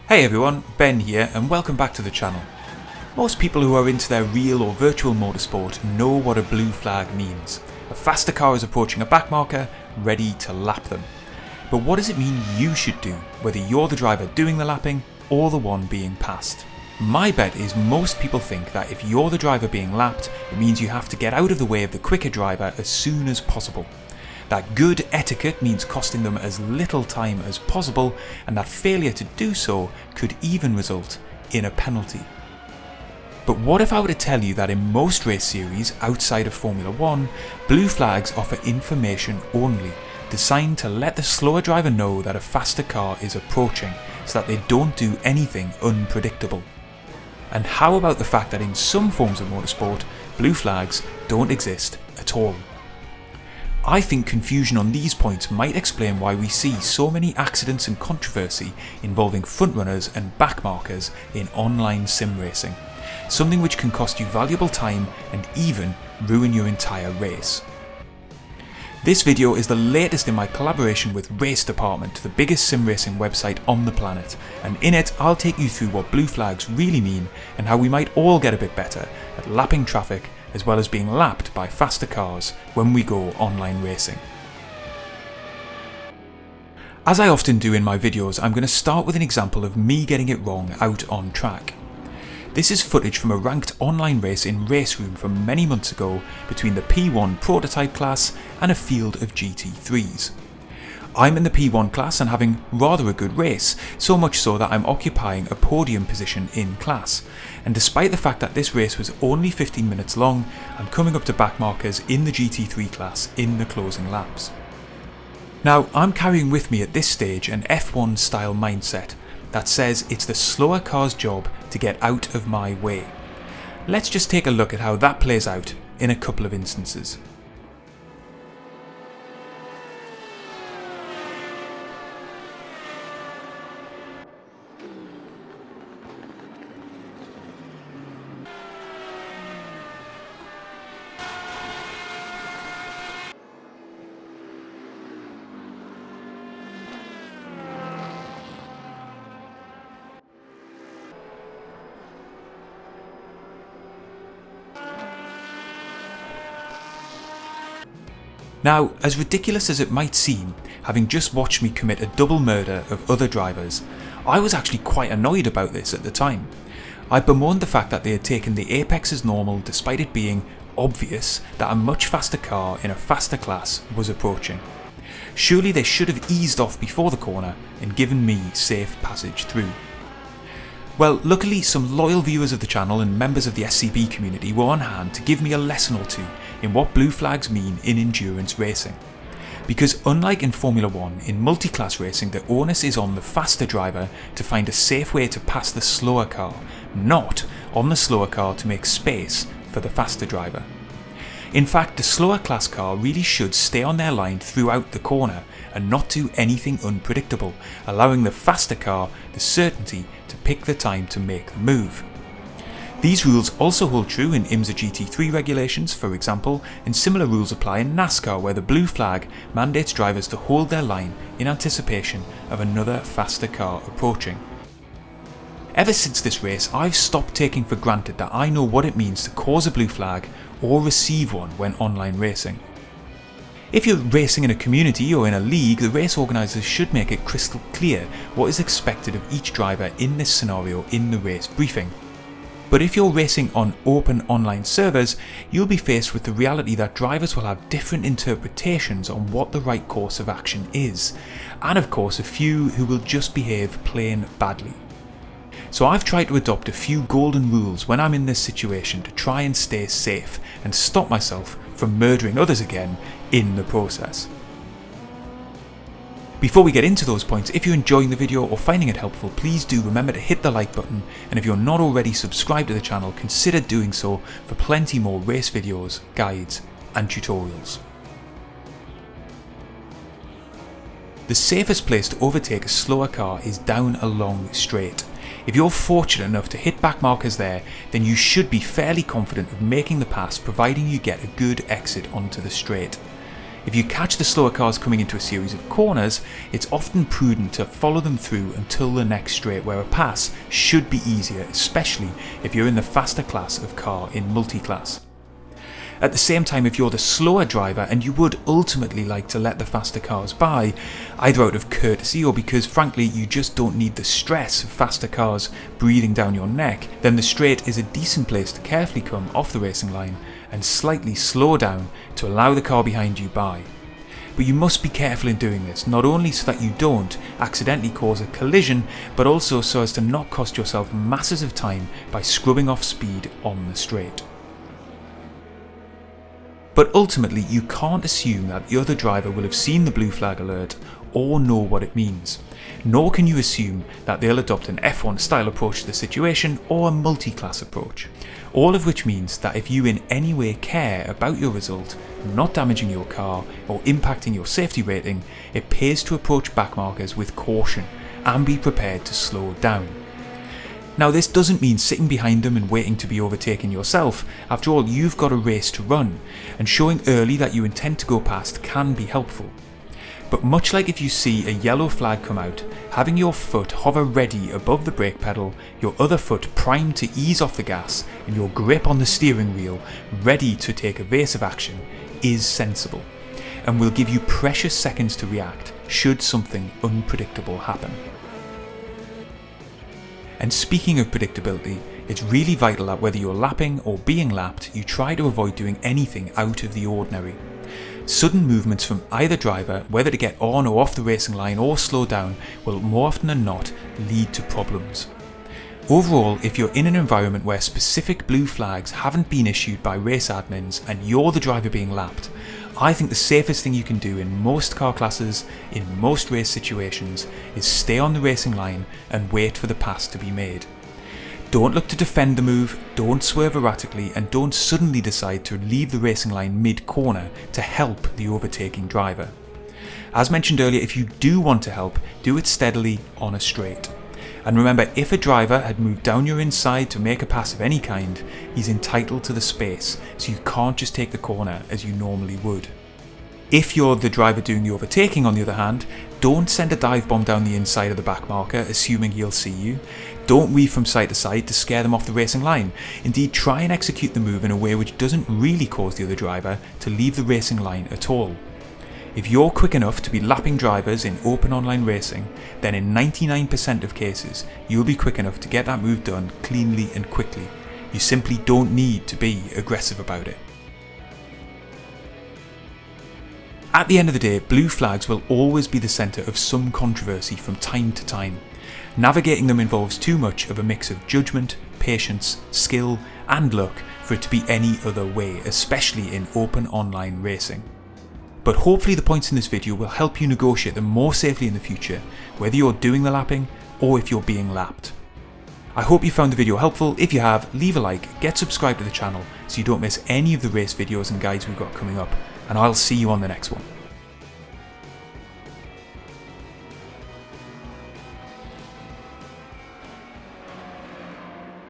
Hey everyone, Ben here and welcome back to the channel. Most people who are into their real or virtual motorsport know what a blue flag means. A faster car is approaching a backmarker, ready to lap them. But what does it mean you should do, whether you're the driver doing the lapping or the one being passed? My bet is most people think that if you're the driver being lapped, it means you have to get out of the way of the quicker driver as soon as possible. That good etiquette means costing them as little time as possible, and that failure to do so could even result in a penalty. But what if I were to tell you that in most race series outside of Formula 1, blue flags offer information only, designed to let the slower driver know that a faster car is approaching, so that they don't do anything unpredictable? And how about the fact that in some forms of motorsport, blue flags don't exist at all? I think confusion on these points might explain why we see so many accidents and controversy involving frontrunners and backmarkers in online sim racing, something which can cost you valuable time and even ruin your entire race. This video is the latest in my collaboration with Race Department, the biggest sim racing website on the planet, and in it I'll take you through what blue flags really mean and how we might all get a bit better at lapping traffic as well as being lapped by faster cars when we go online racing. As I often do in my videos, I'm going to start with an example of me getting it wrong out on track. This is footage from a ranked online race in Race Room from many months ago between the P1 prototype class and a field of GT3s. I'm in the P1 class and having rather a good race, so much so that I'm occupying a podium position in class, and despite the fact that this race was only 15 minutes long, I'm coming up to backmarkers in the GT3 class in the closing laps. Now, I'm carrying with me at this stage an F1 style mindset that says it's the slower car's job to get out of my way. Let's just take a look at how that plays out in a couple of instances. Now, as ridiculous as it might seem, having just watched me commit a double murder of other drivers, I was actually quite annoyed about this at the time. I bemoaned the fact that they had taken the apex as normal despite it being obvious that a much faster car in a faster class was approaching. Surely they should have eased off before the corner and given me safe passage through. Well, luckily some loyal viewers of the channel and members of the SCP community were on hand to give me a lesson or two in what blue flags mean in endurance racing. Because unlike in Formula 1, in multi-class racing the onus is on the faster driver to find a safe way to pass the slower car, not on the slower car to make space for the faster driver. In fact, the slower class car really should stay on their line throughout the corner and not do anything unpredictable, allowing the faster car the certainty to pick the time to make the move. These rules also hold true in IMSA GT3 regulations, for example, and similar rules apply in NASCAR, where the blue flag mandates drivers to hold their line in anticipation of another faster car approaching. Ever since this race, I've stopped taking for granted that I know what it means to cause a blue flag or receive one when online racing. If you're racing in a community or in a league, the race organisers should make it crystal clear what is expected of each driver in this scenario in the race briefing. But if you're racing on open online servers, you'll be faced with the reality that drivers will have different interpretations on what the right course of action is, and of course a few who will just behave plain badly. So I've tried to adopt a few golden rules when I'm in this situation to try and stay safe and stop myself from murdering others again in the process. Before we get into those points, if you're enjoying the video or finding it helpful, please do remember to hit the like button, and if you're not already subscribed to the channel, consider doing so for plenty more race videos, guides and tutorials. The safest place to overtake a slower car is down a long straight. If you're fortunate enough to hit back markers there, then you should be fairly confident of making the pass providing you get a good exit onto the straight. If you catch the slower cars coming into a series of corners, it's often prudent to follow them through until the next straight, where a pass should be easier, especially if you're in the faster class of car in multi-class. At the same time, if you're the slower driver and you would ultimately like to let the faster cars by, either out of courtesy or because frankly you just don't need the stress of faster cars breathing down your neck, then the straight is a decent place to carefully come off the racing line and slightly slow down to allow the car behind you by. But you must be careful in doing this, not only so that you don't accidentally cause a collision, but also so as to not cost yourself masses of time by scrubbing off speed on the straight. But ultimately, you can't assume that the other driver will have seen the blue flag alert or know what it means. Nor can you assume that they'll adopt an F1 style approach to the situation or a multi-class approach. All of which means that if you in any way care about your result, not damaging your car or impacting your safety rating, it pays to approach backmarkers with caution and be prepared to slow down. Now, this doesn't mean sitting behind them and waiting to be overtaken yourself. After all, you've got a race to run, and showing early that you intend to go past can be helpful. But much like if you see a yellow flag come out, having your foot hover ready above the brake pedal, your other foot primed to ease off the gas, and your grip on the steering wheel ready to take evasive action is sensible, and will give you precious seconds to react should something unpredictable happen. And speaking of predictability, it's really vital that whether you're lapping or being lapped, you try to avoid doing anything out of the ordinary. Sudden movements from either driver, whether to get on or off the racing line or slow down, will more often than not lead to problems. Overall, if you're in an environment where specific blue flags haven't been issued by race admins and you're the driver being lapped, I think the safest thing you can do in most car classes, in most race situations, is stay on the racing line and wait for the pass to be made. Don't look to defend the move, don't swerve erratically, and don't suddenly decide to leave the racing line mid-corner to help the overtaking driver. As mentioned earlier, if you do want to help, do it steadily on a straight. And remember, if a driver had moved down your inside to make a pass of any kind, he's entitled to the space, so you can't just take the corner as you normally would. If you're the driver doing the overtaking, on the other hand, don't send a dive bomb down the inside of the back marker assuming he'll see you. Don't weave from side to side to scare them off the racing line. Indeed, try and execute the move in a way which doesn't really cause the other driver to leave the racing line at all. If you're quick enough to be lapping drivers in open online racing, then in 99% of cases, you'll be quick enough to get that move done cleanly and quickly. You simply don't need to be aggressive about it. At the end of the day, blue flags will always be the centre of some controversy from time to time. Navigating them involves too much of a mix of judgment, patience, skill and luck for it to be any other way, especially in open online racing. But hopefully the points in this video will help you negotiate them more safely in the future, whether you're doing the lapping or if you're being lapped. I hope you found the video helpful. If you have, leave a like, get subscribed to the channel so you don't miss any of the race videos and guides we've got coming up, and I'll see you on the next one.